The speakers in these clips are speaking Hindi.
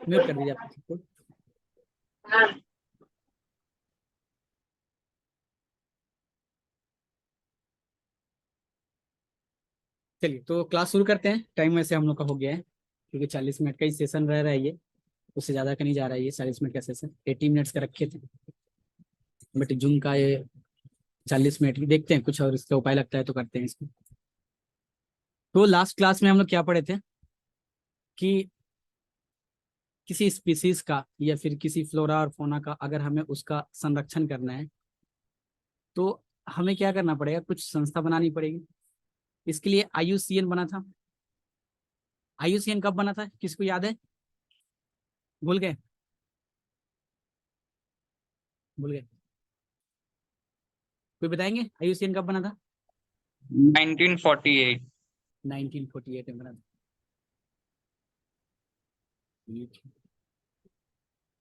म्यूट कर दीजिए आप सबको। चलिए तो क्लास शुरू करते हैं। टाइम वैसे हम लोग का हो गया है, क्योंकि 40 मिनट का ही सेशन रह रहा है ये, उससे ज़्यादा का नहीं जा रहा है ये। 40 मिनट का सेशन 80 मिनट्स का रखे थे, बट जूम का ये 40 मिनट की देखते हैं, कुछ और इसका उपाय लगता है तो करते हैं इसको। तो लास्ट क्लास में हम लोग क्या पढ़े थे कि किसी स्पीसीज का या फिर किसी फ्लोरा और फोना का अगर हमें उसका संरक्षण करना है तो हमें क्या करना पड़ेगा, कुछ संस्था बनानी पड़ेगी। इसके लिए IUCN बना था। IUCN कब बना था, किसको याद है? भूल गए? भूल गए? कोई बताएंगे IUCN कब बना था? 1948। 1948 में बना था।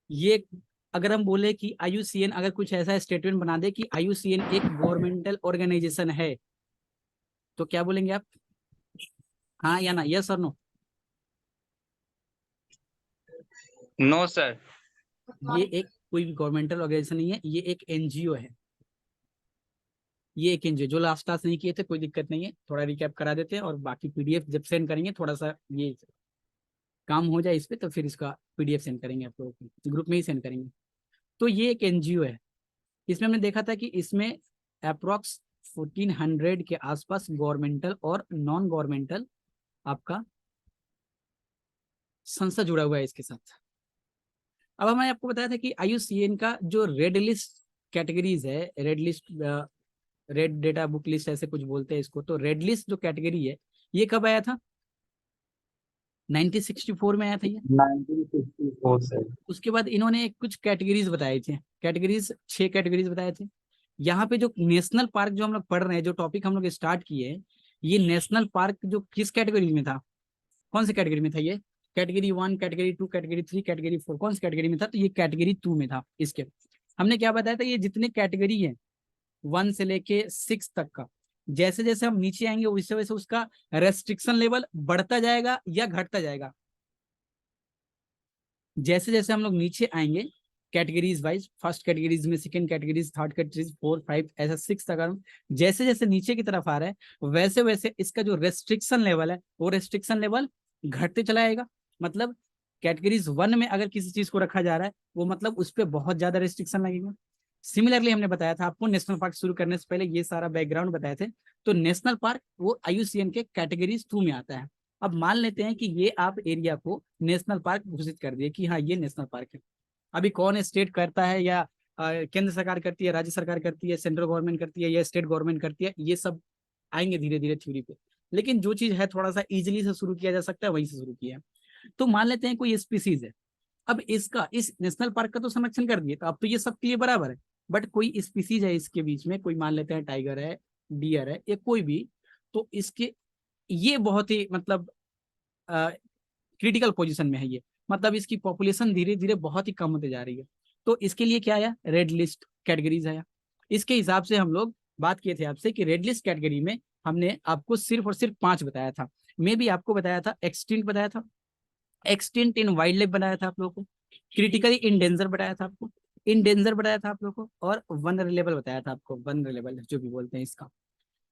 ये अगर हम बोले कि IUCN अगर कुछ ऐसा स्टेटमेंट बना दे कि IUCN एक गवर्नमेंटल ऑर्गेनाइजेशन है, तो क्या बोलेंगे आप? हाँ या ना, यस और नो? No sir. ये एक कोई भी गवर्नमेंटल ऑर्गेनाइजेशन नहीं है, ये एक NGO है। ये एक NGO, जो लास्ट क्लास नहीं किए थे कोई दिक्कत नहीं है, थोड़ा रिकैप करा देते हैं, और बाकी PDF जब सेंड करेंगे थोड़ा सा ये काम हो जाए इस पे, तो फिर इसका PDF सेंड करेंगे आप लोगों को, ग्रुप में ही सेंड करेंगे। तो ये एक NGO है। इसमें हमने देखा था कि इसमें अप्रोक्स 1400 के आसपास गवर्नमेंटल और नॉन गवर्नमेंटल आपका संस्था जुड़ा हुआ है इसके साथ। अब हमने आपको बताया था कि IUCN का जो रेड लिस्ट कैटेगरीज है, red list, red data book list ऐसे कुछ बोलते हैं इसको, तो रेड लिस्ट जो कैटेगरी है ये कब आया था? 1964 में आया था ये। 1954 सर। उसके बाद इन्होंने कुछ कैटेगरीज बताए थे, कैटेगरीज 6 कैटेगरीज बताए थे। यहाँ पे जो नेशनल पार्क जो हम लोग पढ़ रहे हैं, जो टॉपिक हम लोग स्टार्ट किए हैं, ये नेशनल पार्क जो किस कैटेगरी में था, कौन सी कैटेगरी में था ये? कैटेगरी 1, कैटेगरी 2, कैटेगरी 3, कैटेगरी 4, कौन सी कैटेगरी में था? तो ये कैटेगरी 2 में था। इसके हमने क्या बताया था, ये जितने कैटेगरी है 1 से लेके 6 तक का, जैसे जैसे हम नीचे आएंगे वैसे वैसे उसका रेस्ट्रिक्शन लेवल बढ़ता जाएगा या घटता जाएगा। जैसे जैसे हम लोग नीचे आएंगे कैटेगरीज वाइज, फर्स्ट कैटेगरीज में, सेकंड कैटेगरीज, थर्ड कैटेगरीज, 4, 5, ऐसा 6 तक हम जैसे जैसे नीचे की तरफ आ रहा है, वैसे वैसे इसका जो रेस्ट्रिक्शन लेवल है वो रेस्ट्रिक्शन लेवल घटते चला जाएगा। मतलब कैटेगरीज 1 में अगर किसी चीज को रखा जा रहा है, वो मतलब उस पर बहुत ज्यादा रेस्ट्रिक्शन लगेगा। सिमिलरली हमने बताया था आपको, नेशनल पार्क शुरू करने से पहले ये सारा बैकग्राउंड बताए थे। तो नेशनल पार्क वो IUCN के कैटेगरीज 2 में आता है। अब मान लेते हैं कि ये आप एरिया को नेशनल पार्क घोषित कर दिए कि हाँ ये नेशनल पार्क है। अभी कौन स्टेट करता है, या केंद्र सरकार करती है, राज्य सरकार करती है, सेंट्रल गवर्नमेंट करती है, या स्टेट गवर्नमेंट करती है, ये सब आएंगे धीरे धीरे थ्योरी पे। लेकिन जो चीज है थोड़ा सा इजिली से शुरू किया जा सकता है, वहीं से शुरू किया है। तो मान लेते हैं कोई स्पीसीज है, अब इसका इस नेशनल पार्क का तो संरक्षण कर दिए, तो अब तो ये सबके लिए बराबर है। बट कोई स्पीसीज है इसके बीच में, कोई मान लेते हैं टाइगर है, डियर है, या कोई भी, तो इसके ये बहुत ही मतलब क्रिटिकल पोजीशन में है ये, मतलब इसकी पॉपुलेशन धीरे धीरे बहुत ही कम होते जा रही है। तो इसके लिए क्या आया, रेड लिस्ट कैटेगरीज आया। इसके हिसाब से हम लोग बात किए थे आपसे कि रेड लिस्ट कैटेगरी में हमने आपको सिर्फ और सिर्फ 5 बताया था। मैं भी आपको बताया था एक्सटिंक्ट बताया था, एक्सटिंक्ट इन वाइल्ड लाइफ बनाया था आप लोगों को, क्रिटिकली इन डेंजर बताया था आपको, इन डेंजर बताया था आप लोगों को, और वनरेलेबल बताया था आपको, वनरेलेबल जो भी बोलते हैं इसका।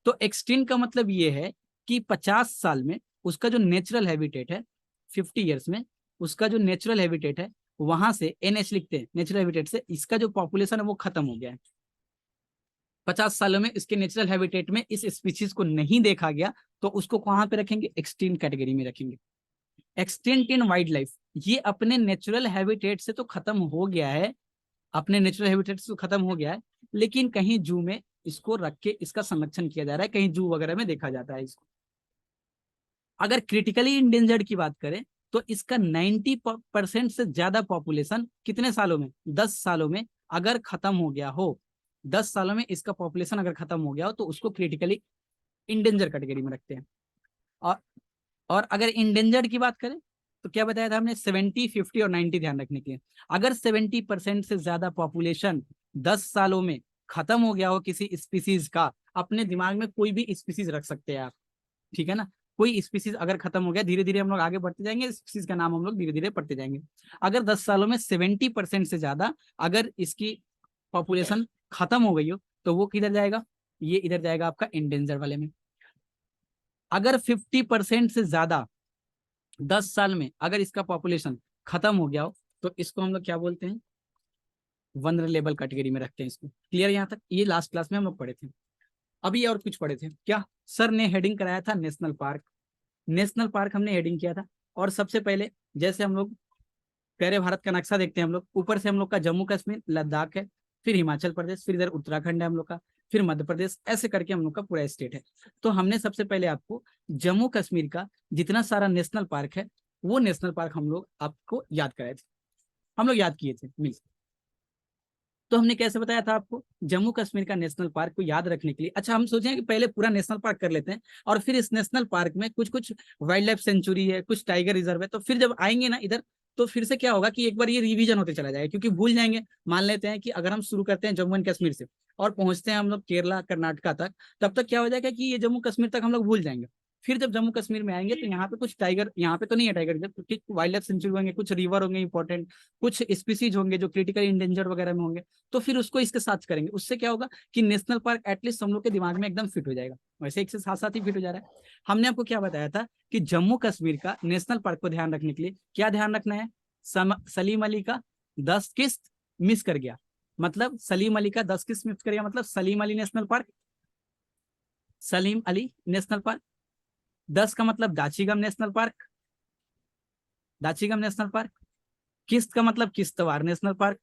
तो एक्सटिंक्ट का मतलब ये है कि 50 साल में उसका जो नेचुरल हैबिटेट है, 50 ईयर्स में उसका जो नेचुरल हैबिटेट है, वहां से NH लिखते हैं, नेचुरल हैबिटेट से इसका जो पॉपुलेशन है वो खत्म हो गया है। 50 सालों में इसके नेचुरल हैबिटेट में इस स्पीशीज को नहीं देखा गया, तो उसको कहां पे रखेंगे, एक्सटिंक्ट कैटेगरी में रखेंगे। एक्सटिंक्ट इन वाइल्ड लाइफ, ये अपने नेचुरल हैबिटेट से तो खत्म हो गया है, अपने नेचुरल हैबिटेट से तो खत्म हो गया है, लेकिन कहीं जू में इसको रख के इसका संरक्षण किया जा रहा है, कहीं जू वगैरह में देखा जाता है इसको। अगर क्रिटिकली इंडेंजर्ड की बात करें तो इसका 90% से ज्यादा पॉपुलेशन कितने सालों में, 10 सालों में अगर खत्म हो गया हो, 10 सालों में इसका पॉपुलेशन अगर खत्म हो गया हो, तो उसको क्रिटिकली इंडेंजर कैटेगरी में रखते हैं। और और अगर इंडेंजर्ड की बात करें तो क्या बताया था हमने, 70, 50 और 90 ध्यान रखने के लिए। अगर 70% से ज्यादा पॉपुलेशन 10 सालों में खत्म हो गया हो किसी स्पीसीज का, अपने दिमाग में कोई भी स्पीसीज रख सकते हैं आप, ठीक है ना, कोई स्पीसीज अगर खत्म हो गया, धीरे धीरे हम लोग आगे बढ़ते जाएंगे, स्पीसीज का नाम हम लोग धीरे धीरे पढ़ते जाएंगे। अगर 10 सालों में 70% से ज्यादा अगर इसकी पॉपुलेशन खत्म हो गई हो तो वो किधर जाएगा, ये इधर जाएगा आपका इंडेंजर वाले में। अगर 50% से ज्यादा 10 साल में अगर इसका पॉपुलेशन खत्म हो गया हो तो इसको हम लोग क्या बोलते हैं, वनरेबल कैटेगरी में रखते हैं इसको। क्लियर यहाँ तक, ये लास्ट क्लास में हम लोग पढ़े थे। अभी और कुछ पढ़े थे क्या, सर ने हेडिंग कराया था नेशनल पार्क। नेशनल पार्क हमने हेडिंग किया था। और सबसे पहले जैसे हम लोग प्यारे भारत का नक्शा देखते हैं हम लोग, ऊपर से हम लोग का जम्मू कश्मीर लद्दाख है, फिर हिमाचल प्रदेश, फिर इधर उत्तराखंड है हम लोग का, फिर मध्य प्रदेश, ऐसे करके हम लोग का पूरा स्टेट है। तो हमने सबसे पहले आपको जम्मू कश्मीर का जितना सारा नेशनल पार्क है वो नेशनल पार्क हम लोग आपको याद कराए थे, हम लोग याद किए थे मिल। तो हमने कैसे बताया था आपको, जम्मू कश्मीर का नेशनल पार्क को याद रखने के लिए, अच्छा हम सोचे कि पहले पूरा नेशनल पार्क कर लेते हैं और फिर इस नेशनल पार्क में कुछ कुछ वाइल्ड लाइफ सेंचुरी है, कुछ टाइगर रिजर्व है, तो फिर जब आएंगे ना इधर तो फिर से क्या होगा कि एक बार ये रिवीजन होते चला जाएगा, क्योंकि भूल जाएंगे। मान लेते हैं कि अगर हम शुरू करते हैं जम्मू एंड कश्मीर से और पहुंचते हैं हम लोग केरला कर्नाटका तक, तब तक क्या हो जाएगा कि ये जम्मू कश्मीर तक हम लोग भूल जाएंगे। फिर जब जम्मू कश्मीर में आएंगे तो यहाँ पे कुछ टाइगर, यहाँ पे तो नहीं है टाइगर रिजर्व, क्योंकि वाइल्ड लाइफ सेंचुरी होंगे, कुछ रिवर होंगे इंपॉर्टेंट, कुछ स्पीसीज होंगे जो क्रिटिकल इंडेंजर वगैरह में होंगे, तो फिर उसको इसके साथ करेंगे। उससे क्या होगा कि नेशनल पार्क एटलीस्ट हम लोग के दिमाग में एकदम फिट हो जाएगा। वैसे एक से साथ साथ ही फिट हो जा रहा है। हमने आपको क्या बताया था कि जम्मू कश्मीर का नेशनल पार्क को ध्यान रखने के लिए क्या ध्यान रखना है, सलीम अली का 10 किस्त मिस कर गया, मतलब सलीम अली का 10 किस्त मिस कर गया, मतलब Salim Ali national park, Salim Ali national park. 10 का मतलब Dachigam national park, Dachigam national park. किस्त का मतलब किश्तवाड़ नेशनल पार्क।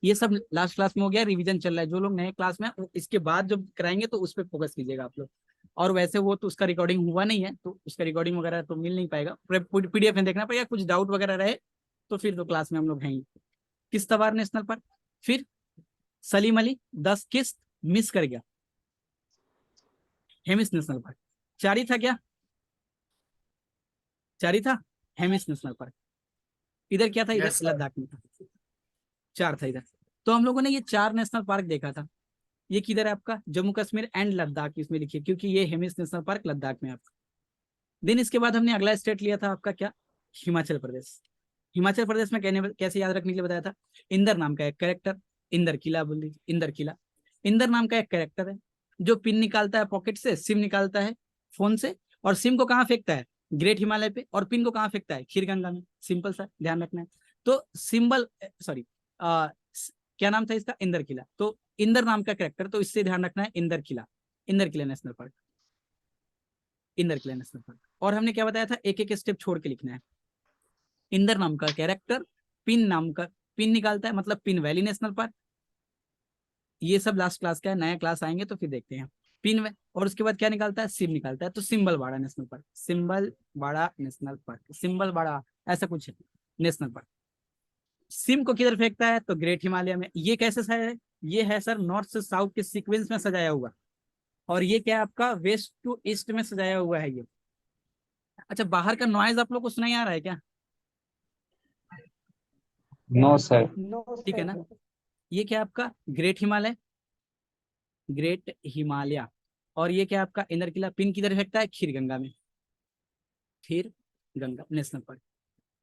ये सब लास्ट क्लास में हो गया, रिवीजन चल रहा है। जो लोग नए क्लास में हैं, इसके बाद जब कराएंगे तो उस पर फोकस कीजिएगा आप लोग। और वैसे वो तो उसका रिकॉर्डिंग हुआ नहीं है, तो उसका रिकॉर्डिंग वगैरह तो मिल नहीं पाएगा, पीडीएफ में देखना पड़ेगा। कुछ डाउट वगैरह रहे तो फिर तो क्लास में हम लोग हैं ही। किश्तवाड़ नेशनल पार्क, फिर सलीम अली 10 किस्त मिस कर गया, हेमिस नेशनल पार्क। चार ही था क्या, चार ही था, हेमिस नेशनल पार्क। इधर क्या था, इधर Yes, sir. लद्दाख में था, चार था इधर। तो हम लोगों ने ये 4 नेशनल पार्क देखा था। ये किधर है आपका, जम्मू कश्मीर एंड लद्दाख इसमें लिखिए, क्योंकि ये हेमिस नेशनल पार्क लद्दाख में है आपका। देन इसके बाद हमने अगला स्टेट लिया था आपका क्या, हिमाचल प्रदेश। हिमाचल प्रदेश में कहने कैसे याद रखने के लिए बताया था, इंदर नाम का एक कैरेक्टर, इंदर किला बोल दीजिए, इंदर किला। इंदर नाम का एक कैरेक्टर है जो पिन निकालता है पॉकेट से, सिम निकालता है फोन से, और सिम को कहाँ फेंकता है, ग्रेट हिमालय पे, और पिन को कहाँ फेंकता है, खीरगंगा में। सिंपल सा ध्यान रखना है। तो सिंबल, सॉरी, क्या नाम था इसका, इंदर किला। तो इंदर नाम का कैरेक्टर, तो इससे ध्यान रखना है इंदर किला, इंदर किला नेशनल पार्क, इंदर किला नेशनल पार्क। और हमने क्या बताया था, एक एक स्टेप छोड़ के लिखना है। इंदर नाम का कैरेक्टर, पिन नाम का, पिन निकालता है मतलब पिन वैली नेशनल पार्क। ये सब लास्ट क्लास का है, नया क्लास आएंगे तो फिर देखते हैं। पिन, और उसके बाद क्या निकालता है, सिम निकालता है, तो सिंबल बाड़ा नेशनल पार्क, सिंबल बाड़ा नेशनल पार्क, सिंबल बाड़ा ऐसा कुछ है नेशनल पार्क। सिम को किधर फेंकता है, तो ग्रेट हिमालय में। ये कैसे सर है, ये है सर नॉर्थ से साउथ के सीक्वेंस में सजाया हुआ, और ये क्या है आपका वेस्ट टू ईस्ट में सजाया हुआ है ये। अच्छा, बाहर का नॉइज आप लोग को सुनाई आ रहा है क्या, No, sir. ठीक है ना। ये क्या है आपका ग्रेट हिमालय, ग्रेट हिमालय। और ये क्या है आपका इंदर किला, पिन किधर फेंकता है, खीर गंगा में, खीर गंगा नेशनल पार्क।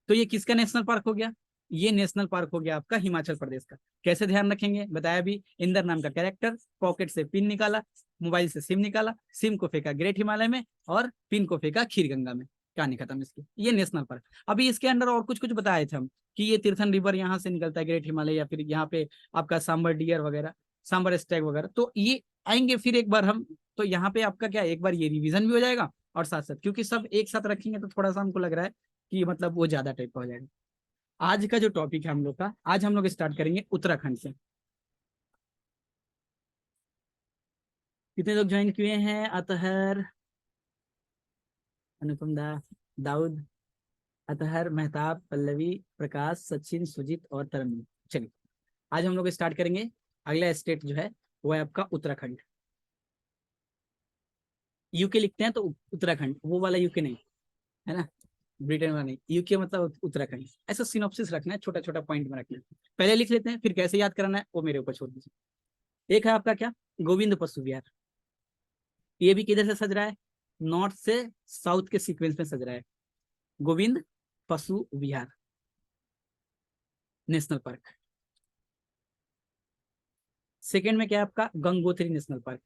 तो ये किसका नेशनल पार्क हो गया, ये नेशनल पार्क हो गया आपका हिमाचल प्रदेश का। कैसे ध्यान रखेंगे बताया भी, इंदर नाम का कैरेक्टर, पॉकेट से पिन निकाला, मोबाइल से सिम निकाला, सिम को फेंका ग्रेट हिमालय में, और पिन को फेंका खीर गंगा में। कहानी खत्म इसकी, ये नेशनल पार्क। अभी इसके अंदर और कुछ कुछ बताए थे हम कि ये तीर्थन रिवर यहाँ से निकलता है ग्रेट हिमालय, या फिर यहाँ पे आपका सांबर डियर वगैरह, सांबर स्टैग वगैरह, तो ये आएंगे फिर एक बार हम। तो यहाँ पे आपका क्या, एक बार ये रिवीजन भी हो जाएगा, और साथ साथ क्योंकि सब एक साथ रखेंगे तो थोड़ा सा हमको लग रहा है कि मतलब वो ज्यादा टाइप का हो जाएगा। आज का जो टॉपिक है हम लोग का, आज हम लोग स्टार्ट करेंगे उत्तराखंड से। कितने लोग ज्वाइन किए हैं, अतहर, अनुपम दा, दाऊद, अतहर, मेहताब, पल्लवी, प्रकाश, सचिन, सुजीत और तरनवीर। चलिए आज हम लोग स्टार्ट करेंगे। अगला स्टेट जो है वो है आपका उत्तराखंड। यूके लिखते हैं तो उत्तराखंड, वो वाला यूके नहीं है ना, ब्रिटेन वाला नहीं, यूके मतलब उत्तराखंड। ऐसा सिनॉप्सिस रखना है, छोटा छोटा पॉइंट में रखना है। पहले लिख लेते हैं, फिर कैसे याद करना है वो मेरे ऊपर छोड़ दीजिए। एक है आपका क्या, गोविंद पशु विहार। ये भी किधर से सज रहा है, नॉर्थ से साउथ के सीक्वेंस में सज रहा है। Govind Pashu Vihar national park. Second में क्या है आपका Gangotri national park,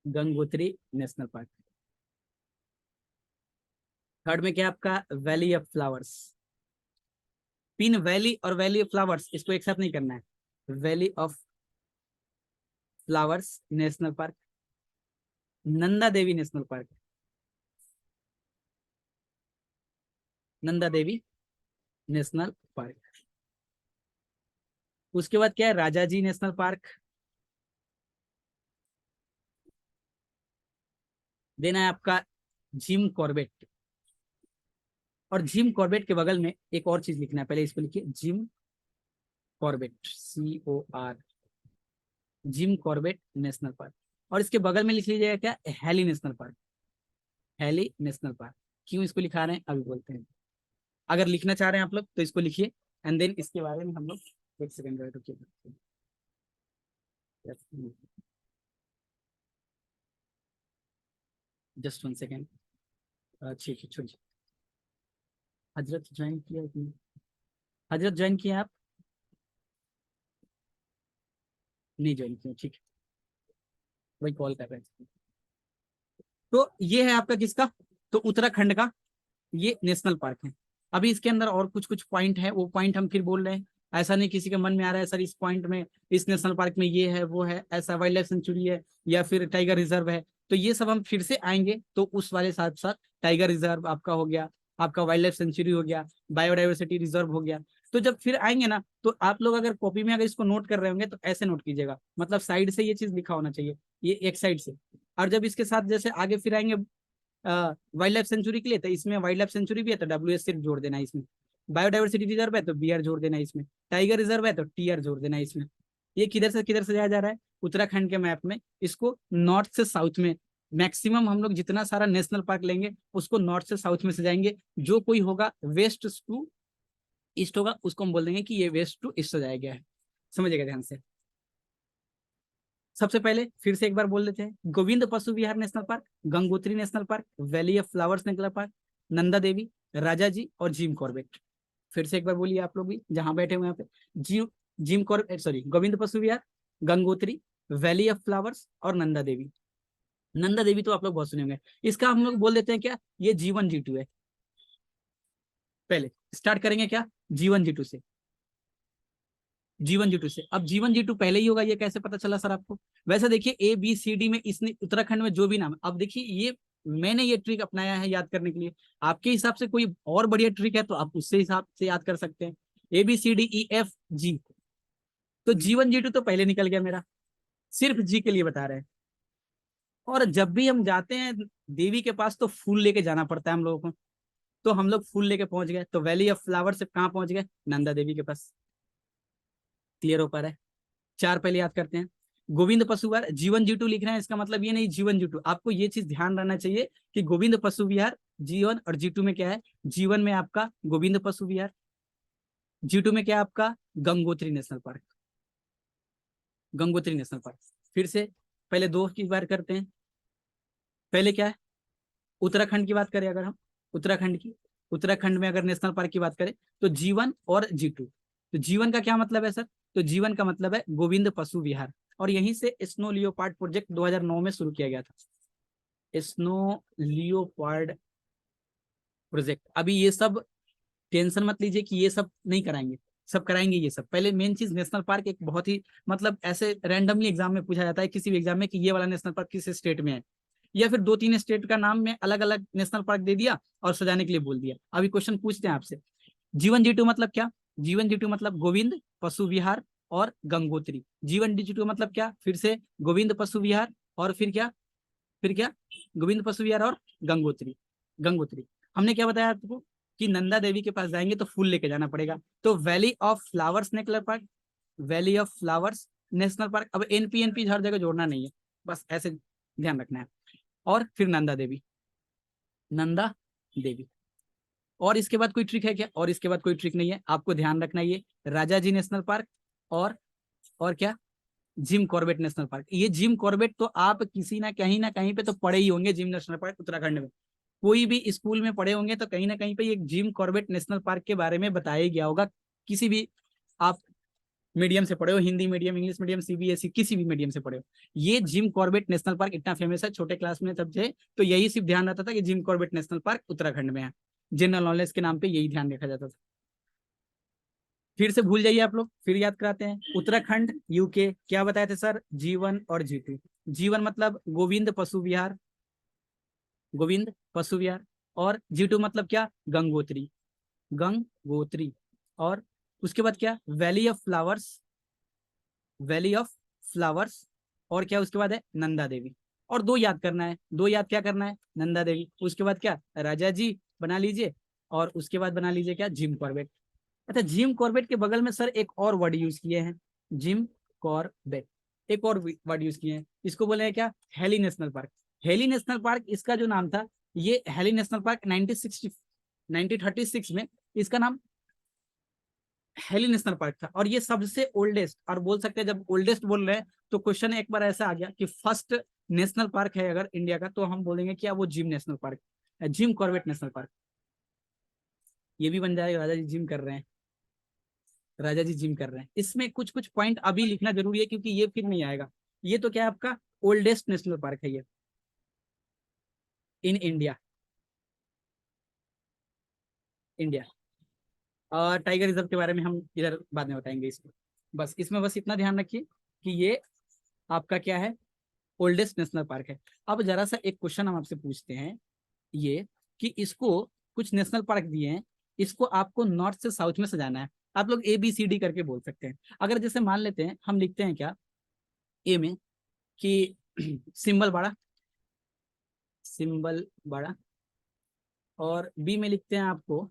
Gangotri national park. Third में क्या है आपका valley of flowers. Pin valley और वैली ऑफ फ्लावर्स इसको एक साथ नहीं करना है, valley of flowers national park. Nanda Devi national park, Nanda Devi national park. उसके बाद क्या है राजाजी नेशनल पार्क। देना है आपका जिम कॉर्बेट, और जिम कॉर्बेट के बगल में एक और चीज लिखना है, पहले इसको लिखिए Jim Corbett COR, Jim Corbett national park. और इसके बगल में लिख लीजिएगा क्या Hailey national park, Hailey national park. क्यों इसको लिखा रहे हैं अभी बोलते हैं। अगर लिखना चाह रहे हैं आप लोग तो इसको लिखिए, एंड देन इसके बारे में हम लोग एक सेकेंड रुकिए, जस्ट 1 सेकेंड। ठीक है छोड़िए। हजरत ज्वाइन किया कि नहीं? हजरत ज्वाइन किया आप? नहीं ज्वाइन किया, ठीक है, वही कॉल कर रहे थे। तो ये है आपका किसका, तो उत्तराखंड का ये नेशनल पार्क है। अभी इसके अंदर और कुछ कुछ पॉइंट है, वो पॉइंट हम फिर बोल रहे हैं। ऐसा नहीं किसी के मन में आ रहा है सर इस पॉइंट में, इस नेशनल पार्क में ये है वो है, ऐसा वाइल्ड लाइफ सेंचुरी है या फिर टाइगर रिजर्व है, तो ये सब हम फिर से आएंगे तो उस वाले साथ साथ टाइगर रिजर्व आपका हो गया, आपका वाइल्ड लाइफ सेंचुरी हो गया, बायोडाइवर्सिटी रिजर्व हो गया। तो जब फिर आएंगे ना तो आप लोग अगर कॉपी में अगर इसको नोट कर रहे होंगे तो ऐसे नोट कीजिएगा, मतलब साइड से ये चीज लिखा होना चाहिए, ये एक साइड से। और जब इसके साथ जैसे आगे फिर आएंगे वाइल्ड लाइफ सेंचुरी के लिए, तो इसमें वाइल्ड लाइफ सेंचुरी भी है तो WS सिर्फ जोड़ देना है इसमें, बायोडाइवर्सिटी रिजर्व है तो BR जोड़ देना है इसमें, टाइगर रिजर्व है तो TR जोड़ देना है इसमें। ये किधर से जाया जा रहा है, उत्तराखंड के मैप में इसको नॉर्थ से साउथ में, मैक्सिमम हम लोग जितना सारा नेशनल पार्क लेंगे उसको नॉर्थ से साउथ में से जाएंगे, जो कोई होगा वेस्ट टू ईस्ट होगा उसको हम बोल देंगे कि ये वेस्ट टू ईस्ट से जाया गया है। समझिएगा ध्यान से। सबसे पहले फिर से एक बार बोल देते हैं, Govind Pashu Vihar national park, Gangotri national park, valley of flowers national park, Nanda Devi, Rajaji और जिम कॉर्बेट। फिर से एक बार बोलिए आप लोग भी जहां बैठे हुए यहाँ पे, Jim Corbett sorry Govind Pashu Vihar, Gangotri, valley of flowers और नंदा देवी। नंदा देवी तो आप लोग बहुत सुने होंगे, इसका हम लोग बोल देते हैं क्या, ये G1 G2 है। पहले स्टार्ट करेंगे क्या G1 G2 से, G1 G2 से। अब G1 G2 पहले ही होगा, ये कैसे पता चला सर आपको? वैसे देखिए ABCD में इसने उत्तराखंड में जो भी नाम है, अब देखिए ये मैंने ये ट्रिक अपनाया है याद करने के लिए, आपके हिसाब से कोई और बढ़िया ट्रिक है तो आप उससे हिसाब से याद कर सकते हैं। ABCDEFG, तो G1 G2 तो पहले निकल गया मेरा, सिर्फ जी के लिए बता रहे हैं। और जब भी हम जाते हैं देवी के पास तो फूल लेके जाना पड़ता है हम लोगों को, तो हम लोग फूल लेके पहुंच गए, तो वैली ऑफ फ्लावर से कहाँ पहुंच गए, नंदा देवी के पास। क्लियर हो पा रहा है? 4 पहले याद करते हैं। गोविंद पशु विहार G1 G2 लिख रहे हैं, इसका मतलब ये नहीं G1 G2, आपको ये चीज ध्यान रहना चाहिए कि गोविंद पशु विहार G1 और G2 में क्या है, G1 में आपका गोविंद पशु विहार, G2 में क्या है आपका Gangotri national park, Gangotri national park. फिर से पहले दो की बात करते हैं। पहले क्या है, उत्तराखंड की बात करें अगर हम, उत्तराखंड की, उत्तराखंड में अगर नेशनल पार्क की बात करें तो G1 और G2। तो G1 का क्या मतलब है सर, तो G1 का मतलब है गोविंद पशु विहार, और यहीं से स्नो लियोपार्ड प्रोजेक्ट 2009 में शुरू किया गया था, स्नो लियोपार्ड प्रोजेक्ट। अभी ये सब टेंशन मत लीजिए कि ये सब नहीं कराएंगे, सब कराएंगे ये सब। पहले मेन चीज नेशनल पार्क एक बहुत ही मतलब ऐसे रैंडमली एग्जाम में पूछा जाता है किसी भी एग्जाम में कि ये वाला नेशनल पार्क किस स्टेट में है, या फिर 2-3 स्टेट का नाम में अलग अलग नेशनल पार्क दे दिया और सजाने के लिए बोल दिया। अभी क्वेश्चन पूछते हैं आपसे, G1 G2 मतलब क्या, G1 G2 मतलब गोविंद पशु विहार और गंगोत्री। G1 G2 मतलब क्या, फिर से गोविंद पशु विहार और फिर क्या, फिर क्या, गोविंद पशु विहार और गंगोत्री। गंगोत्री हमने क्या बताया आपको कि नंदा देवी के पास जाएंगे तो फूल लेके जाना पड़ेगा, तो valley of flowers national park, valley of flowers national park. अब NP हर जगह जोड़ना नहीं है, बस ऐसे ध्यान रखना है। और फिर नंदा देवी, नंदा देवी। और इसके बाद कोई ट्रिक है क्या, और इसके बाद कोई ट्रिक नहीं है, आपको ध्यान रखना ये राजा जी नेशनल पार्क और क्या, जिम कॉर्बेट नेशनल पार्क। ये जिम कॉर्बेट तो आप किसी ना कहीं पे तो पढ़े ही होंगे, जिम नेशनल पार्क उत्तराखंड में कोई भी स्कूल में पढ़े होंगे तो कहीं ना कहीं पे ये जिम कॉर्बेट नेशनल पार्क के बारे में बताया गया होगा। किसी भी आप मीडियम से पढ़े हो, Hindi medium, English medium, CBSE, किसी भी मीडियम से पढ़े हो, ये जिम कॉर्बेट नेशनल पार्क इतना फेमस है। छोटे क्लास में तब थे तो यही सिर्फ ध्यान रहता था कि gym Corbett national park Uttarakhand में है, जनरल नॉलेज के नाम पे यही ध्यान रखा जाता था। फिर से भूल जाइए आप लोग, फिर याद कराते हैं। उत्तराखंड यूके क्या बताए थे सर? G1 और G2। G1 मतलब गोविंद पशु विहार, गोविंद पशु विहार, और G2 मतलब क्या? गंगोत्री, गंगोत्री। और उसके बाद क्या? Valley of flowers, valley of flowers. और क्या उसके बाद है? नंदा देवी। और दो याद करना है, दो याद क्या करना है? नंदा देवी, उसके बाद क्या? राजा जी बना लीजिए, और उसके बाद बना लीजिए क्या? Jim Corbett. अच्छा, जिम कॉर्बेट के बगल में सर एक और वर्ड यूज किए हैं, जिम कॉर्बेट, एक और वर्ड यूज किए हैं, इसको बोले हैं क्या? Heli national park. Heli national park इसका जो नाम था, ये हेली नेशनल पार्क 1936 में इसका नाम हेली नेशनल पार्क था। और ये सबसे ओल्डेस्ट, और बोल सकते हैं जब ओल्डेस्ट बोल रहे हैं तो क्वेश्चन एक बार ऐसा आ गया कि फर्स्ट नेशनल पार्क है अगर इंडिया का, तो हम बोलेंगे क्या? वो gym national park, gym Corbett national park. ये भी बन जाएगा, राजा जी जिम कर रहे हैं, राजा जी जिम कर रहे हैं। इसमें कुछ कुछ पॉइंट अभी लिखना जरूरी है क्योंकि ये फिर नहीं आएगा। ये तो क्या है आपका? ओल्डेस्ट नेशनल पार्क है ये इन इंडिया, इंडिया। और टाइगर रिजर्व के बारे में हम इधर बाद में बताएंगे इसको। बस इसमें बस इतना ध्यान रखिए कि ये आपका क्या है? ओल्डेस्ट नेशनल पार्क है। अब जरा सा एक क्वेश्चन हम आपसे पूछते हैं, ये कि इसको कुछ नेशनल पार्क दिए हैं, इसको आपको नॉर्थ से साउथ में सजाना है। आप लोग ABCD करके बोल सकते हैं। अगर जैसे मान लेते हैं, हम लिखते हैं क्या ए में कि सिंबल बड़ा, सिंबल बड़ा, और बी में लिखते हैं आपको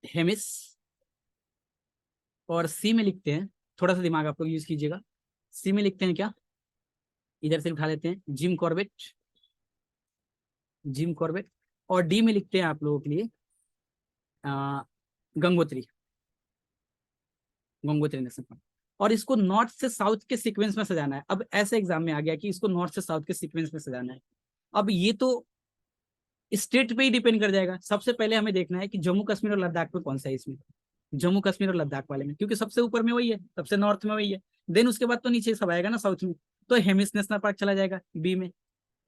हेमिस, और सी में लिखते हैं, थोड़ा सा दिमाग आप लोग यूज कीजिएगा, सी में लिखते हैं क्या? इधर से उठा लेते हैं जिम कॉर्बेट, जिम कॉर्बेट। और डी में लिखते हैं आप लोगों के लिए गंगोत्री, गंगोत्री नेशनल पार्क। और इसको नॉर्थ से साउथ के सीक्वेंस में सजाना है। अब ऐसे एग्जाम में आ गया कि इसको नॉर्थ से साउथ के सीक्वेंस में सजाना है। अब ये तो स्टेट पे ही डिपेंड कर जाएगा। सबसे पहले हमें देखना है कि जम्मू कश्मीर और लद्दाख में कौन सा है इसमें, जम्मू कश्मीर और लद्दाख वाले में, क्योंकि सबसे ऊपर में वही है, सबसे नॉर्थ में वही है। देन उसके बाद तो नीचे सब आएगा ना साउथ में, तो हेमिस नेशनल पार्क चला जाएगा बी में।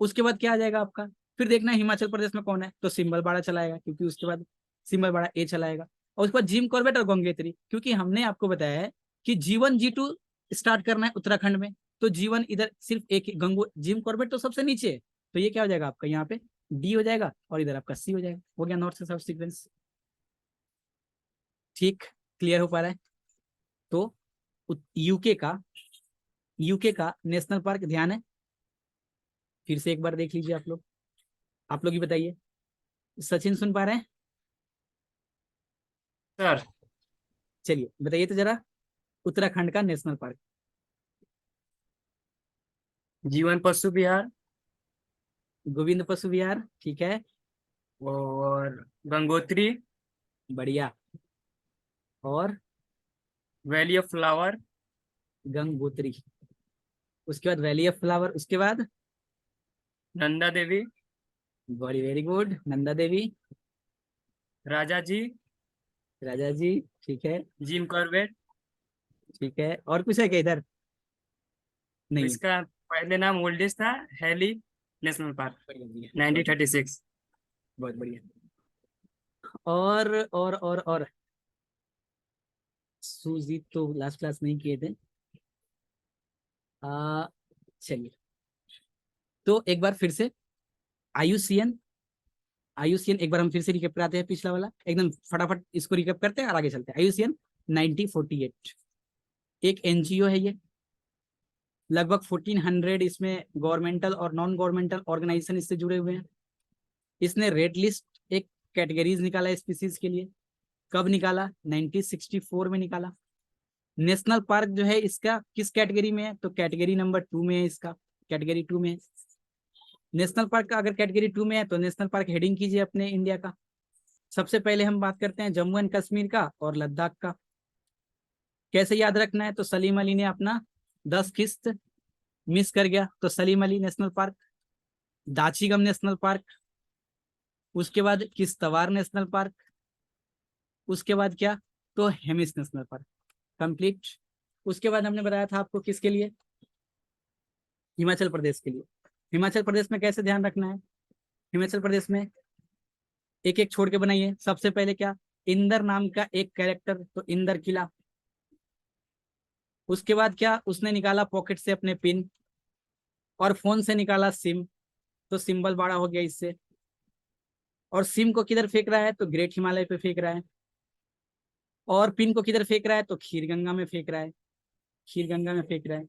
उसके बाद क्या आ जाएगा आपका? फिर देखना है हिमाचल प्रदेश में कौन है, तो सिंबल बाड़ा चलाएगा, क्योंकि उसके बाद सिंबल बाड़ा ए चलाएगा। और उसके बाद जिम कॉर्बेट और गंगोत्री, क्योंकि हमने आपको बताया है कि G1 G2 स्टार्ट करना है उत्तराखंड में, तो G1 इधर सिर्फ एक गंगो, जिम कॉर्बेट तो सबसे नीचे है, तो ये क्या हो जाएगा आपका? यहाँ पे डी हो जाएगा, और इधर आपका सी हो जाएगा। हो गया नॉर्थ से साउथ सीक्वेंस। ठीक, क्लियर हो पा रहा है? तो यूके का, यूके का नेशनल पार्क ध्यान है, फिर से एक बार देख लीजिए आप लोग, आप लोग ही बताइए। सचिन सुन पा रहे हैं? सर चलिए बताइए तो जरा, उत्तराखंड का नेशनल पार्क। जीवन पशु विहार गोविंद पशु विहार, ठीक है, और गंगोत्री, बढ़िया। और वैली ऑफ फ्लावर, गंगोत्री, उसके बाद वैली ऑफ फ्लावर, उसके बाद Nanda Devi, very very good, Nanda Devi, राजा जी, राजा जी, ठीक है, जिम कॉर्बेट। ठीक है। और कुछ है क्या इधर? नहीं, इसका पहले नाम ओल्डेस्ट था, हेली नेशनल पार्क, बढ़िया बढ़िया, बहुत 1936। बहुत बढ़िया। और सुजीत तो लास्ट क्लास नहीं किए थे। चलिए, तो एक बार फिर से आयुसीएन, आयुसीएन एक बार हम फिर से रिकेप कराते हैं, पिछला वाला एकदम फटाफट इसको रिकेप करते हैं और आगे चलते हैं। आयुसीएन 1948 एक एनजीओ है ये, लगभग 1400 इसमें गवर्नमेंटल और नॉन गवर्नमेंटल ऑर्गेनाइजेशन इससे जुड़े हुए हैं। इसने रेड लिस्ट एक कैटेगरीज निकाला स्पीसीज के लिए। कब निकाला? 1964 में निकाला। नेशनल पार्क जो है इसका किस कैटेगरी में है? तो कैटेगरी नंबर 2 में है, इसका कैटेगरी 2 में है। नेशनल पार्क का अगर कैटेगरी 2 में है तो नेशनल पार्क हेडिंग कीजिए अपने इंडिया का। सबसे पहले हम बात करते हैं जम्मू एंड कश्मीर का और लद्दाख का। कैसे याद रखना है, तो सलीम अली ने अपना 10 किस्त मिस कर गया, तो Salim Ali national park, Dachigam national park, उसके बाद किश्तवाड़ नेशनल पार्क, उसके बाद क्या, तो हेमिस नेशनल पार्क, कंप्लीट। उसके बाद हमने बताया था आपको किसके लिए, हिमाचल प्रदेश के लिए। हिमाचल प्रदेश में कैसे ध्यान रखना है, हिमाचल प्रदेश में एक एक छोड़ के बनाइए। सबसे पहले क्या, इंदर नाम का एक कैरेक्टर, तो इंदर किला। उसके बाद क्या, उसने निकाला पॉकेट से अपने पिन और फोन से निकाला सिम, तो सिंबल बड़ा हो गया इससे। और सिम को किधर फेंक रहा है, तो ग्रेट हिमालय पे फेंक रहा है। और पिन को किधर फेंक रहा है, तो खीर गंगा में फेंक रहा है, खीर गंगा में फेंक रहा है।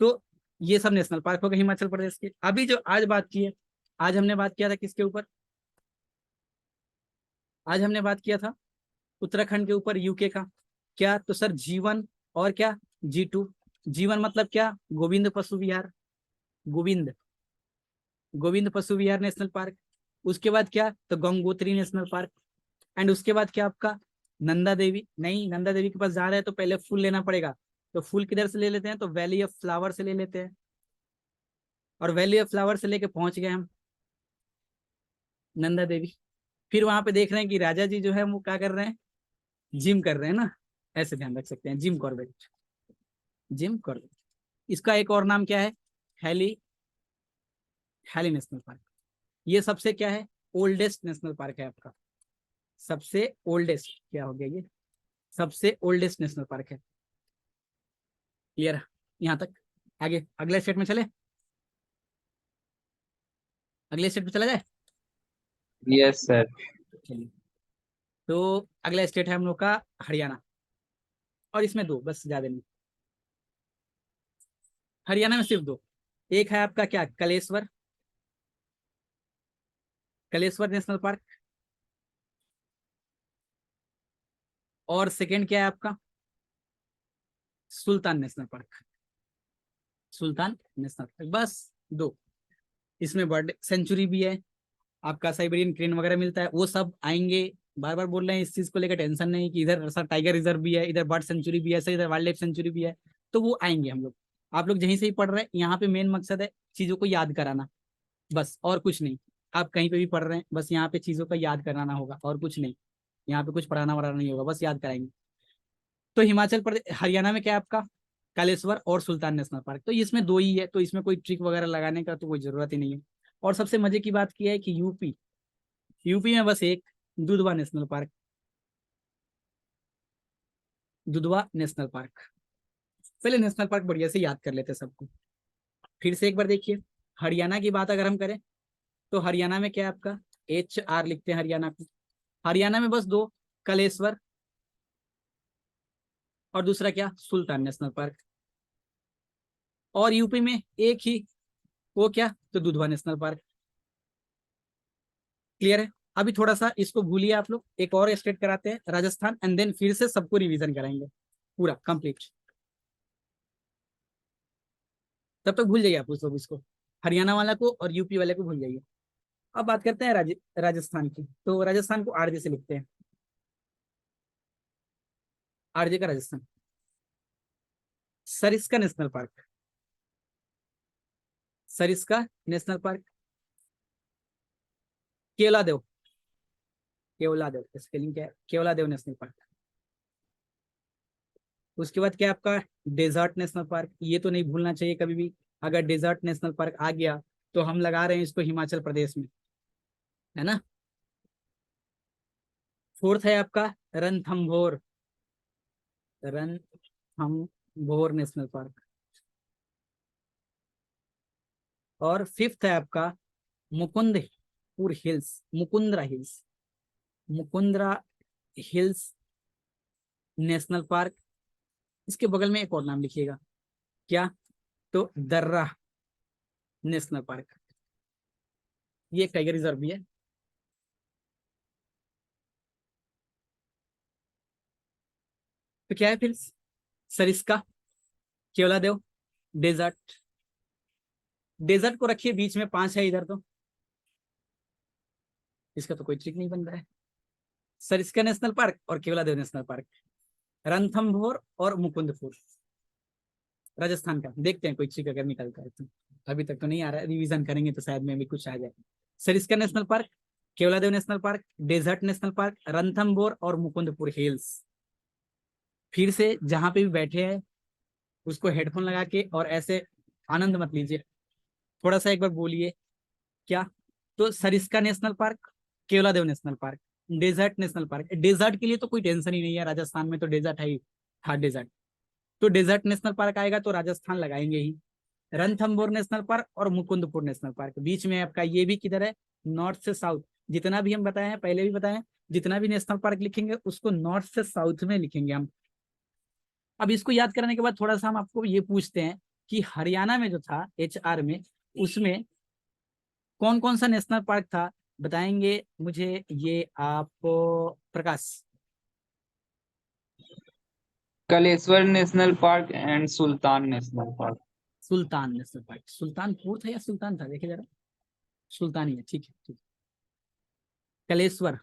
तो ये सब नेशनल पार्क हो गए हिमाचल प्रदेश के। अभी जो आज बात की है, आज हमने बात किया था किसके ऊपर, आज हमने बात किया था उत्तराखंड के ऊपर, यूके का। क्या, तो सर जीवन और क्या, G2। जीवन मतलब क्या, गोविंद पशु विहार, गोविंद, गोविंद पशु विहार नेशनल पार्क। उसके बाद क्या, तो गंगोत्री नेशनल पार्क। एंड उसके बाद क्या आपका, नंदा देवी। नहीं, नंदा देवी के पास जा रहे हैं तो पहले फूल लेना पड़ेगा, तो फूल किधर से ले लेते हैं, तो वैली ऑफ फ्लावर से ले लेते हैं। और वैली ऑफ फ्लावर से लेके पहुंच गए हम नंदा देवी। फिर वहां पे देख रहे हैं कि राजा जी जो है वो क्या कर रहे हैं, जिम कर रहे हैं ना, ऐसे ध्यान रख सकते हैं, जिम कॉर्बेट, जिम कॉर्बेट। इसका एक और नाम क्या है, हैली, हैली नेशनल पार्क। ये सबसे क्या है, ओल्डेस्ट नेशनल पार्क है आपका, सबसे ओल्डेस्ट क्या हो गया ये, सबसे ओल्डेस्ट नेशनल पार्क है। क्लियर, यहाँ तक। आगे अगले स्टेट में चले, अगले स्टेट में चला जाए। Yes sir. चलिए, तो अगला स्टेट है हम लोग का हरियाणा, और इसमें दो बस, ज्यादा नहीं। हरियाणा में सिर्फ दो, एक है आपका क्या, कलेश्वर, कलेश्वर नेशनल पार्क। और सेकंड क्या है आपका, सुल्तान national park, Sultan national park, बस दो। इसमें बर्ड सेंचुरी भी है, आपका साइबेरियन क्रेन वगैरह मिलता है, वो सब आएंगे। बार बार बोल रहे हैं इस चीज को लेकर, टेंशन नहीं कि इधर सर टाइगर रिजर्व भी है, इधर बर्ड सेंचुरी भी है, सर इधर वाइल्ड लाइफ सेंचुरी भी है, तो वो आएंगे हम लोग। आप लोग यहीं से ही पढ़ रहे हैं, यहाँ पे मेन मकसद है चीजों को याद कराना, बस और कुछ नहीं। आप कहीं पे भी पढ़ रहे हैं, बस यहाँ पे चीजों का याद कराना होगा और कुछ नहीं। यहाँ पे कुछ पढ़ाना वढ़ाना नहीं होगा, बस याद कराएंगे। तो हिमाचल प्रदेश, हरियाणा में क्या है आपका, कालेश्वर और सुल्तान नेशनल पार्क, तो इसमें दो ही है, तो इसमें कोई ट्रिक वगैरह लगाने का तो कोई जरूरत ही नहीं है। और सबसे मजे की बात की है कि यूपी, यूपी में बस एक, Dudhwa national park, Dudhwa national park. पहले नेशनल पार्क बढ़िया से याद कर लेते सबको। फिर से एक बार देखिए, हरियाणा की बात अगर हम करें, तो हरियाणा में क्या है आपका, HR लिखते हैं हरियाणा को। हरियाणा में बस दो, कलेश्वर और दूसरा क्या, सुल्तान नेशनल पार्क। और यूपी में एक ही, वो क्या, तो दुधवा नेशनल पार्क। क्लियर है। अभी थोड़ा सा इसको भूलिए आप लोग, एक और स्टेट कराते हैं राजस्थान, एंड देन फिर से सबको रिवीजन कराएंगे पूरा कंप्लीट। तब तक भूल जाइए आप उस लोग इसको, हरियाणा वाला को और यूपी वाले को भूल जाइए। अब बात करते हैं राजस्थान की, तो राजस्थान को RJ से लिखते हैं, RJ का Rajasthan. Sariska national park, Sariska national park. Keoladeo, Keoladeo spelling क्या है, केवलादेव नेशनल पार्क। उसके बाद क्या आपका, डेजर्ट नेशनल पार्क, ये तो नहीं भूलना चाहिए कभी भी। अगर डेजर्ट नेशनल पार्क आ गया तो हम लगा रहे हैं इसको हिमाचल प्रदेश में, है ना। फोर्थ है आपका रणथंभौर, रणथंभौर नेशनल पार्क। और फिफ्थ है आपका Mukundpur hills, Mukundra hills, Mukundra hills national park. इसके बगल में एक और नाम लिखिएगा, क्या, तो दर्रा नेशनल पार्क। ये एक टाइगर रिजर्व भी है। तो क्या है फिर, सरिस्का, केवलादेव, डेजर्ट। डेजर्ट को रखिए बीच में, 5 है इधर, तो इसका तो कोई ट्रिक नहीं बन रहा है। सरिस्का नेशनल पार्क और केवलादेव नेशनल पार्क। रणथंभौर और मुकुंदपुर, राजस्थान का। देखते हैं कोई चीज अगर निकलता है तो, अभी तक तो नहीं आ रहा है, रिवीजन करेंगे तो शायद में भी कुछ आ जाए। Sariska national park, Keoladeo national park, desert national park, Ranthambore और मुकुंदपुर हिल्स। फिर से जहां पे भी बैठे हैं उसको हेडफोन लगा के और ऐसे आनंद मत लीजिए, थोड़ा सा एक बार बोलिए क्या। तो Sariska national park, Keoladeo national park, desert national park. Desert के लिए तो कोई टेंशन ही नहीं है, राजस्थान में तो डेजर्ट है ही, था डेजर्ट। तो डेजर्ट नेशनल पार्क आएगा तो राजस्थान लगाएंगे ही। रणथंभौर नेशनल पार्क और मुकुंदपुर नेशनल पार्क बीच में आपका, ये भी किधर है, नॉर्थ से साउथ। जितना भी हम बताए हैं, पहले भी बताए हैं, जितना भी नेशनल पार्क लिखेंगे उसको नॉर्थ से साउथ में लिखेंगे हम। अब इसको याद करने के बाद थोड़ा सा हम आपको ये पूछते हैं कि हरियाणा में जो था HR में, उसमें कौन कौन सा नेशनल पार्क था, बताएंगे मुझे ये आप Prakash. Kaleshwar national park and Sultan national park. Sultan national park, Sultanpur था या सुल्तान था, देखिए जरा, सुल्तान ही है, ठीक है ठीक। कलेश्वर,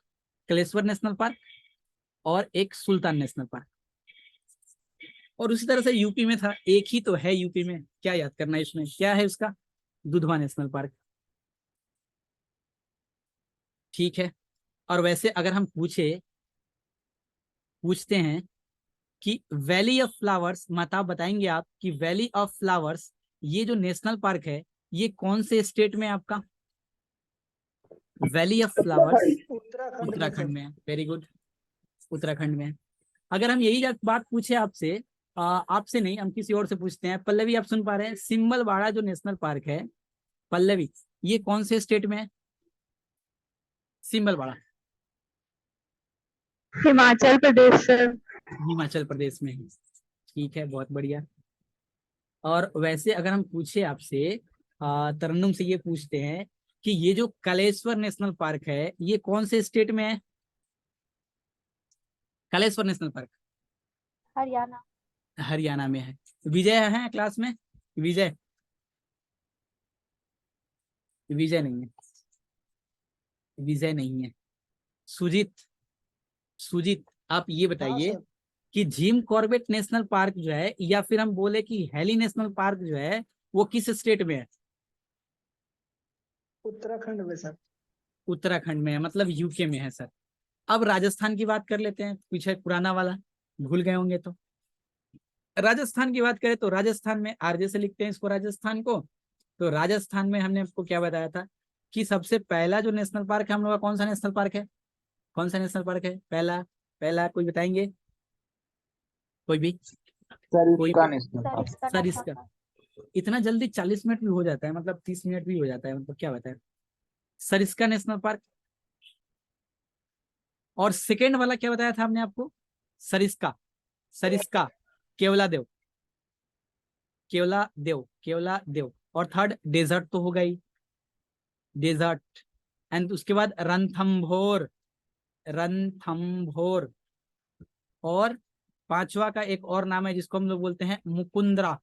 कलेश्वर नेशनल पार्क और एक सुल्तान नेशनल पार्क। और उसी तरह से यूपी में था, एक ही तो है यूपी में, क्या याद करना है इसमें, क्या है उसका, दुधवा नेशनल पार्क। ठीक है। और वैसे अगर हम पूछते हैं कि वैली ऑफ फ्लावर्स, माता बताएंगे आप कि वैली ऑफ फ्लावर्स ये जो नेशनल पार्क है ये कौन से स्टेट में है आपका। वैली ऑफ फ्लावर्स उत्तराखंड में है, वेरी गुड, उत्तराखंड में है। अगर हम यही बात पूछे आपसे, आपसे नहीं, हम किसी और से पूछते हैं, पल्लवी आप सुन पा रहे हैं, सिम्बलवाड़ा जो नेशनल पार्क है, पल्लवी ये कौन से स्टेट में है, सिम्बलवाड़ा। हिमाचल प्रदेश सर। हिमाचल प्रदेश में है, ठीक है, बहुत बढ़िया। और वैसे अगर हम पूछे आपसे, तरन्नुम से ये पूछते हैं कि ये जो कलेश्वर नेशनल पार्क है ये कौन से स्टेट में है, कलेश्वर नेशनल पार्क हरियाणा। हरियाणा में है। विजय है क्लास में, विजय, विजय नहीं है, विजय नहीं है। सुजीत, सुजीत आप ये बताइए कि जिम कॉर्बेट नेशनल पार्क जो है, या फिर हम बोले कि हेली नेशनल पार्क जो है, वो किस स्टेट में है। उत्तराखंड में सर। उत्तराखंड में है, मतलब यूके में है सर। अब राजस्थान की बात कर लेते हैं, पीछे पुराना वाला भूल गए होंगे तो। राजस्थान की बात करें तो राजस्थान में आरजे से लिखते हैं इसको, राजस्थान को। तो राजस्थान में हमने आपको क्या बताया था कि सबसे पहला जो नेशनल पार्क है हम लोग का, कौन सा नेशनल पार्क है, कौन सा नेशनल पार्क है पहला, पहला कोई बताएंगे, कोई भी, कोई सरिस्का नेशनल पार्क। सरिस्का। इतना जल्दी 40 मिनट भी हो जाता है, मतलब 30 मिनट भी हो जाता है, मतलब क्या बताए, सरिस्का नेशनल पार्क। और सेकेंड वाला क्या बताया था हमने आपको, सरिस्का, सरिस्का केवलादेव, केवलादेव, केवलादेव। और थर्ड डेजर्ट तो होगा ही, डेजर्ट। एंड उसके बाद रणथंभौर, रणथंभौर। और पांचवा का एक और नाम है जिसको हम लोग बोलते हैं Mukundra,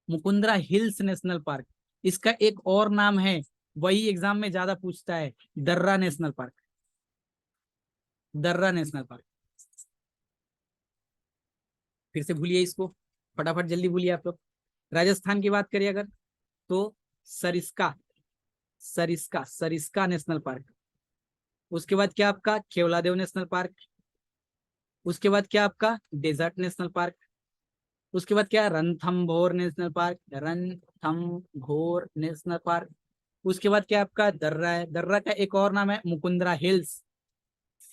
Mukundra hills national park. इसका एक और नाम है, वही एग्जाम में ज्यादा पूछता है, दर्रा national park, Darrah national park. फिर से भूलिए इसको, फटाफट जल्दी भूलिए आप लोग। राजस्थान की बात करिए अगर, तो सरिस्का, सरिस्का, सरिस्का नेशनल पार्क। उसके बाद क्या आपका केवलादेव नेशनल पार्क। उसके बाद क्या आपका डेजर्ट नेशनल पार्क। उसके बाद क्या Ranthambore national park, Ranthambore national park. उसके बाद क्या आपका दर्रा है, दर्रा का एक और नाम है Mukundra hills,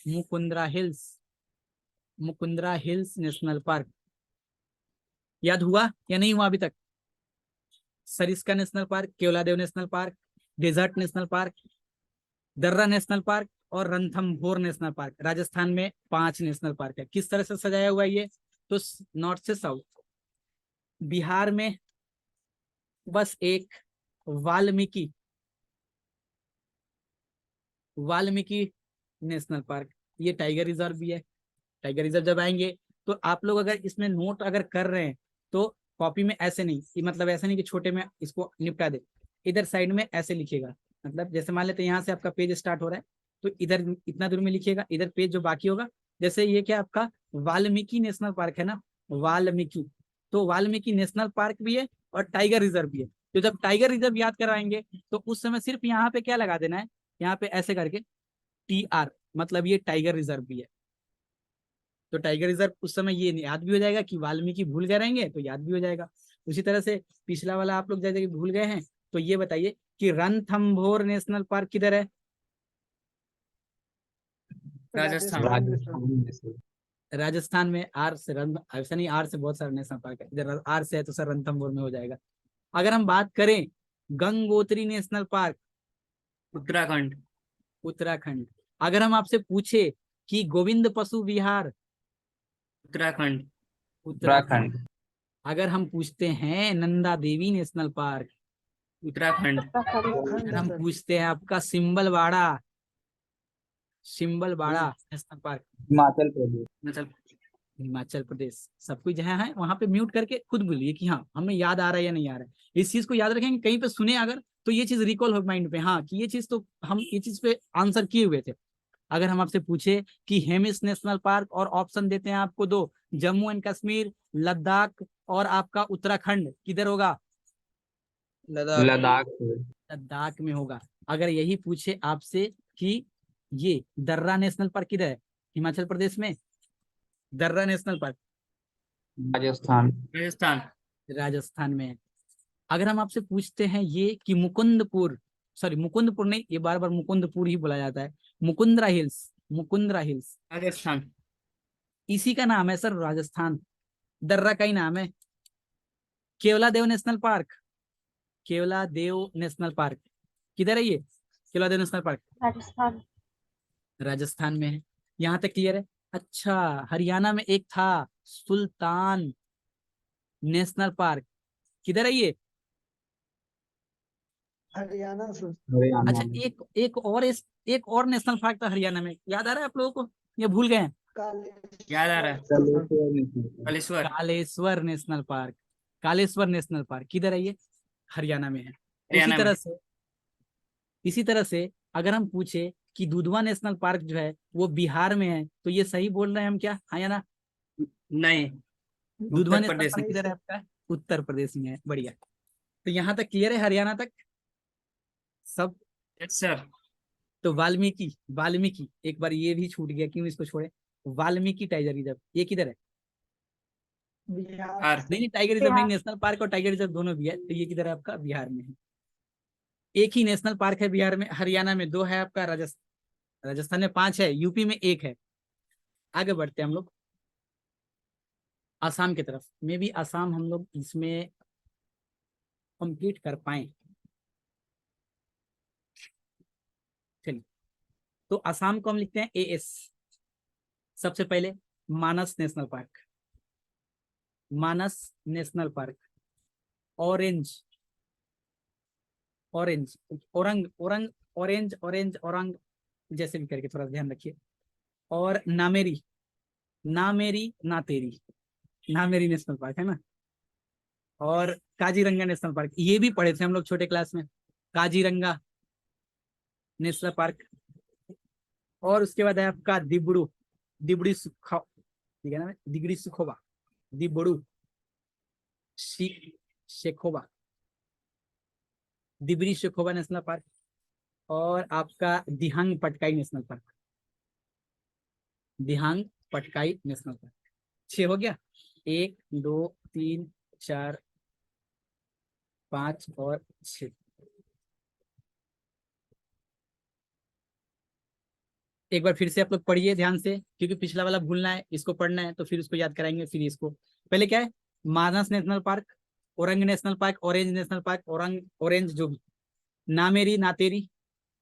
Mukundra hills, Mukundra hills national park. याद हुआ या नहीं हुआ अभी तक, Sariska national park, Keoladeo national park, desert national park, Darrah national park और रणथंभौर नेशनल पार्क। राजस्थान में 5 नेशनल पार्क है। किस तरह से सजाया हुआ है ये, तो नॉर्थ से साउथ। बिहार में बस एक वाल्मीकि, वाल्मीकि नेशनल पार्क, ये टाइगर रिजर्व भी है। टाइगर रिजर्व जब आएंगे तो आप लोग अगर इसमें नोट अगर कर रहे हैं तो कॉपी में ऐसे नहीं कि, मतलब ऐसे नहीं कि छोटे में इसको निपटा दे, इधर साइड में ऐसे लिखिएगा। मतलब जैसे मान लेते हैं यहाँ से आपका पेज स्टार्ट हो रहा है तो इधर इतना दूर में लिखिएगा, इधर पेज जो बाकी होगा, जैसे ये क्या आपका वाल्मीकि नेशनल पार्क है ना, वाल्मीकि, तो वाल्मीकि नेशनल पार्क भी है और टाइगर रिजर्व भी है। तो जब टाइगर रिजर्व याद कराएंगे तो उस समय सिर्फ यहाँ पे क्या लगा देना है, यहाँ पे ऐसे करके TR, मतलब ये टाइगर रिजर्व भी है। तो टाइगर रिजर्व उस समय ये याद भी हो जाएगा कि वाल्मीकि भूल गए रहेंगे तो याद भी हो जाएगा। उसी तरह से पिछला वाला आप लोग जैसे कि भूल गए हैं, तो ये बताइए कि रणथंभौर नेशनल पार्क किधर है? राजस्थान। राजस्थान नेशनल। राजस्थान में। आर से रन, ऐसा नहीं, आर से बहुत सारे नेशनल पार्क है, इधर आर से है तो सर रणथंभौर में हो जाएगा। अगर हम बात करें गंगोत्री नेशनल पार्क, उत्तराखंड। उत्तराखंड। अगर हम आपसे पूछे कि गोविंद पशु विहार, उत्तराखंड। उत्तराखंड। उत्तराखंड। अगर हम पूछते हैं नंदा देवी नेशनल पार्क, उत्तराखंड। अगर हम पूछते हैं आपका सिंबलवाड़ा, सिंबलवाड़ा नेशनल पार्क, हिमाचल प्रदेश। मतलब हिमाचल प्रदेश। सब कुछ जहाँ है वहां पे म्यूट करके खुद बोलिए कि हाँ हमें याद आ रहा है या नहीं आ रहा है। इस चीज को याद रखेंगे, कहीं पे सुने अगर तो ये चीज रिकॉल हो माइंड पे, हाँ कि ये चीज तो हम ये चीज पे आंसर किए हुए थे। अगर हम आपसे पूछे कि हेमिस नेशनल पार्क, और ऑप्शन देते हैं आपको दो, जम्मू एंड कश्मीर, लद्दाख और आपका उत्तराखंड, किधर होगा? लद्दाख। लद्दाख में होगा। अगर यही पूछे आपसे कि ये दर्रा नेशनल पार्क किधर है, हिमाचल प्रदेश में, दर्रा नेशनल पार्क राजस्थान। राजस्थान। राजस्थान में है। अगर हम आपसे पूछते हैं ये कि मुकुंदपुर, सॉरी मुकुंदपुर नहीं, ये बार बार मुकुंदपुर ही बोला जाता है, मुकुंदरा हिल्स, मुकुंदरा हिल्स राजस्थान। इसी का नाम है सर, राजस्थान। दर्रा का ही नाम है। Keoladeo national park, Keoladeo national park किधर है ये? Keoladeo national park Rajasthan. राजस्थान में है। यहाँ तक क्लियर है? अच्छा, हरियाणा में एक था सुल्तान नेशनल पार्क, किधर है ये? हरियाणा से। हरियाणा अच्छा, में। एक और नेशनल पार्क था हरियाणा में, याद आ रहा है आप लोगों को या भूल गए हैं? याद आ रहा है। Kaleshwar national park. Baleshwar. Kaleshwar national park, Kaleshwar national park किधर है ये? हरियाणा में है। उसी हरियाणा में। तरह से, इसी तरह से अगर हम पूछे कि दुधवा नेशनल पार्क जो है वो बिहार में है, तो ये सही बोल रहे हैं हम क्या, हाँ या ना? नहीं, दुधवा उत्तर नेशनल प्रदेश पार्क में। किधर है आपका? उत्तर प्रदेश में है। बढ़िया। तो यहाँ तक क्लियर है, हरियाणा तक सब। Yes sir. तो वाल्मीकि, वाल्मीकि एक बार ये भी छूट गया, क्यों इसको छोड़े? वाल्मीकि टाइगर रिजर्व ये किधर है? बिहार। आर। नहीं नहीं, टाइगर रिजर्व नहीं, बिहार। नेशनल पार्क और टाइगर रिजर्व दोनों भी है, तो ये किधर है आपका? बिहार में है। एक ही नेशनल पार्क है बिहार में, हरियाणा में दो है आपका, राजस्थान, राजस्थान में 5 है, यूपी में 1 है। आगे बढ़ते हैं हम लोग आसाम की तरफ, मे भी आसाम हम लोग इसमें कंप्लीट कर पाए। चलिए, तो आसाम को हम लिखते हैं AS। सबसे पहले Manas national park, Manas national park. Orange, orange, Orang, Orang, orange, orange, Orang, जैसे भी करके थोड़ा ध्यान रखिए। और नामेरी, नामेरी ना तेरी, नामेरी नेशनल पार्क है ना। और काजीरंगा नेशनल पार्क, ये भी पढ़े थे हम लोग छोटे क्लास में, काजीरंगा नेशनल पार्क। और उसके बाद है आपका दिबड़ू, दिबड़ी सुखा, ठीक है ना, दिगड़ी सुखोबा, दिबड़ू, शेखोबा, दिबड़ी शेखोबा नेशनल पार्क। और आपका दिहांग पटकाई नेशनल पार्क, दिहांग पटकाई नेशनल पार्क। 6 हो गया, 1 2 3 4 5 और 6। एक बार फिर से आप लोग पढ़िए ध्यान से, क्योंकि पिछला वाला भूलना है, इसको पढ़ना है, तो फिर इसको याद कराएंगे। फिर इसको पहले क्या है, Manas national park, Orang national park, orange national park, Orang, orange जो भी, नामेरी नातेरी,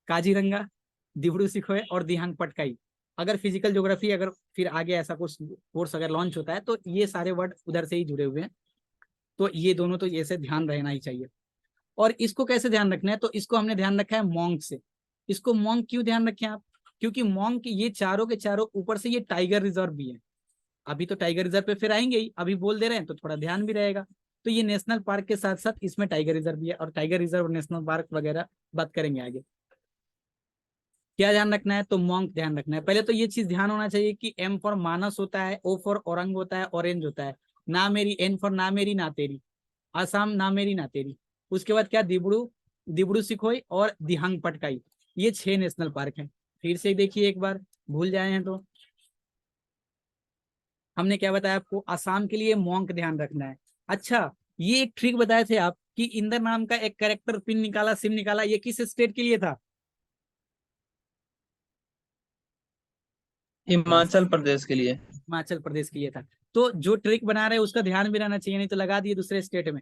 काजीरंगा, दिबड़ू सिखोए और दिहांग पटकाई। अगर फिजिकल ज्योग्राफी अगर फिर आगे ऐसा कुछ कोर्स अगर लॉन्च होता है तो ये सारे वर्ड उधर से ही जुड़े हुए हैं, तो ये दोनों तो ऐसे ध्यान रहना ही चाहिए। और इसको कैसे ध्यान रखना है, तो इसको हमने ध्यान रखा है मॉन्क से। इसको मॉन्क क्यों ध्यान रखें आप? क्योंकि मॉन्क ये चारों के चारों ऊपर से ये टाइगर रिजर्व भी है। अभी तो टाइगर रिजर्व पे फिर आएंगे ही, अभी बोल दे रहे हैं तो थोड़ा ध्यान भी रहेगा। तो ये नेशनल पार्क के साथ साथ इसमें टाइगर रिजर्व भी है, और टाइगर रिजर्व नेशनल पार्क वगैरह बात करेंगे आगे। क्या ध्यान रखना है, तो मॉन्क ध्यान रखना है। पहले तो ये चीज ध्यान होना चाहिए कि एम फॉर मानस होता है, ओ फॉर औरंग होता है, ऑरेंज होता है, ना मेरी, एन फॉर ना मेरी ना तेरी, आसाम ना मेरी ना तेरी। उसके बाद क्या, दिबड़ू, दिबड़ू सिखोई और दिहांग पटकाई। ये 6 नेशनल पार्क हैं। फिर से देखिए एक बार, भूल जाए हैं तो हमने क्या बताया आपको, आसाम के लिए मॉन्क ध्यान रखना है। अच्छा, ये एक ट्रिक बताए थे आप कि इंदर नाम का एक कैरेक्टर पिन निकाला, सिम निकाला, ये किस स्टेट के लिए था? हिमाचल प्रदेश के लिए। हिमाचल प्रदेश के लिए था। तो जो ट्रिक बना रहे हैं उसका ध्यान भी रहना चाहिए, नहीं तो लगा दिए दूसरे स्टेट में।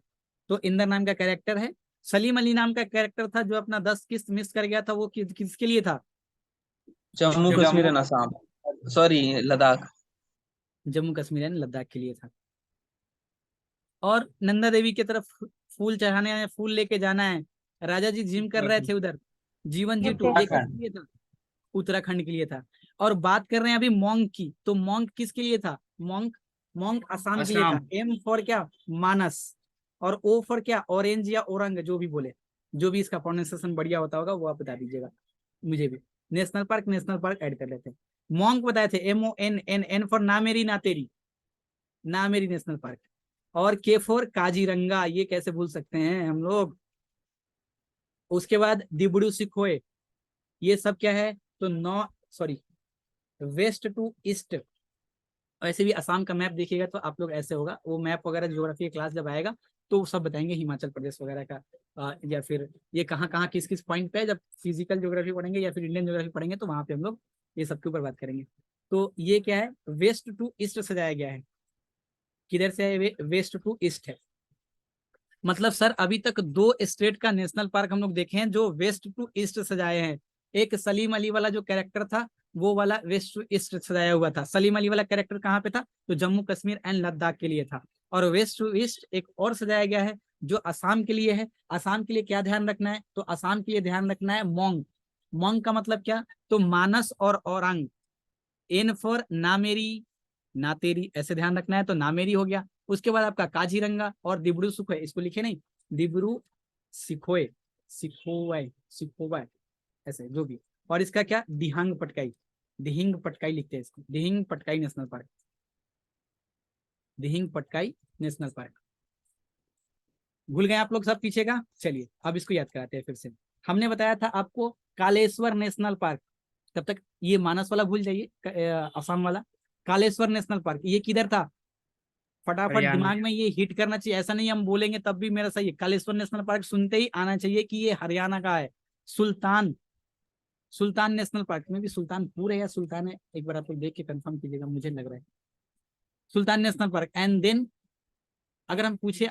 तो इंदर नाम का कैरेक्टर है। सलीम अली नाम का कैरेक्टर था जो अपना 10 किस्त मिस कर गया था, वो किसके लिए था? Jammu Kashmir and Assam, sorry Ladakh. Jammu Kashmir and Ladakh के लिए था। और नंदा देवी की तरफ फूल चढ़ाने है, फूल लेके जाना है, राजा जी जिम कर रहे थे उधर, जीवन जी टू, ये किसके लिए था? उत्तराखंड के लिए था। और बात कर रहे हैं अभी मॉन्क की, तो मॉन्क किसके लिए था? मॉन्क, मॉन्क असम के लिए था। असम। एम फॉर क्या, मानस, और ओ फॉर क्या, ऑरेंज या औरंग, जो भी बोले, जो भी इसका प्रोनाउंसिएशन बढ़िया होता होगा वो आप बता दीजिएगा मुझे भी। नेशनल पार्क ऐड कर लेते हैं। मॉन्क बताए थे, M O N, N N for ना मेरी ना तेरी, ना मेरी नेशनल पार्क। और के फॉर काजीरंगा, ये कैसे भूल सकते हैं हम लोग। उसके बाद दिबड़ू सिखोए, ये सब क्या है, तो सॉरी, वेस्ट टू ईस्ट। ऐसे भी असम का मैप देखिएगा तो आप लोग ऐसे होगा, वो मैप वगैरह ज्योग्राफी की क्लास जब आएगा तो सब बताएंगे हिमाचल प्रदेश वगैरह का, या फिर ये कहाँ कहाँ किस किस पॉइंट पे है, जब फिजिकल ज्योग्राफी पढ़ेंगे या फिर इंडियन ज्योग्राफी पढ़ेंगे तो वहां पे हम लोग ये सब के ऊपर बात करेंगे। तो ये क्या है, वेस्ट टू ईस्ट सजाया गया है। किधर से है, वेस्ट टू ईस्ट है। मतलब सर अभी तक 2 स्टेट का नेशनल पार्क हम लोग देखे हैं जो वेस्ट टू ईस्ट सजाए हैं। एक सलीम अली वाला जो कैरेक्टर था वो वाला वेस्ट टू ईस्ट सजाया हुआ था। सलीम अली वाला कैरेक्टर कहाँ पे था, तो जम्मू कश्मीर एंड लद्दाख के लिए था। और वेस्ट टू ईस्ट एक और सजाया गया है जो असम के लिए है। असम के लिए क्या ध्यान रखना है, तो असम के लिए ध्यान रखना है मोंग। मोंग का मतलब क्या, तो मानस और औरंग। एन फॉर ना मेरी ना तेरी, ऐसे ध्यान रखना है, तो ना मेरी हो गया। उसके बाद आपका काजीरंगा और दिब्रू सुखोए, इसको लिखे नहीं, दिब्रू सिखोए, सिखोए, सिखोए, ऐसे जो भी। और इसका क्या, दिहांग पटकाई, दिहिंग पटकाई लिखते हैं इसको, Dihing Patkai national park, Dihing Patkai national park. भूल गए आप लोग सब पीछे का, चलिए अब इसको याद कराते हैं फिर से। हमने बताया था आपको कालेश्वर नेशनल पार्क, तब तक ये मानस वाला भूल जाइए, असम वाला। कालेश्वर नेशनल पार्क ये किधर था, फटाफट हरियाणा। दिमाग में ये हिट करना चाहिए, ऐसा नहीं हम बोलेंगे तब भी मेरा सही है। कालेश्वर नेशनल पार्क सुनते ही आना चाहिए कि ये हरियाणा का है। सुल्तान, सुल्तान नेशनल पार्क में भी सुल्तानपुर है या सुल्तान है, एक बार आप लोग देख के कंफर्म कीजिएगा, मुझे लग रहा है सुल्तान नेशनल पार्क। एंड देन अगर हम पूछे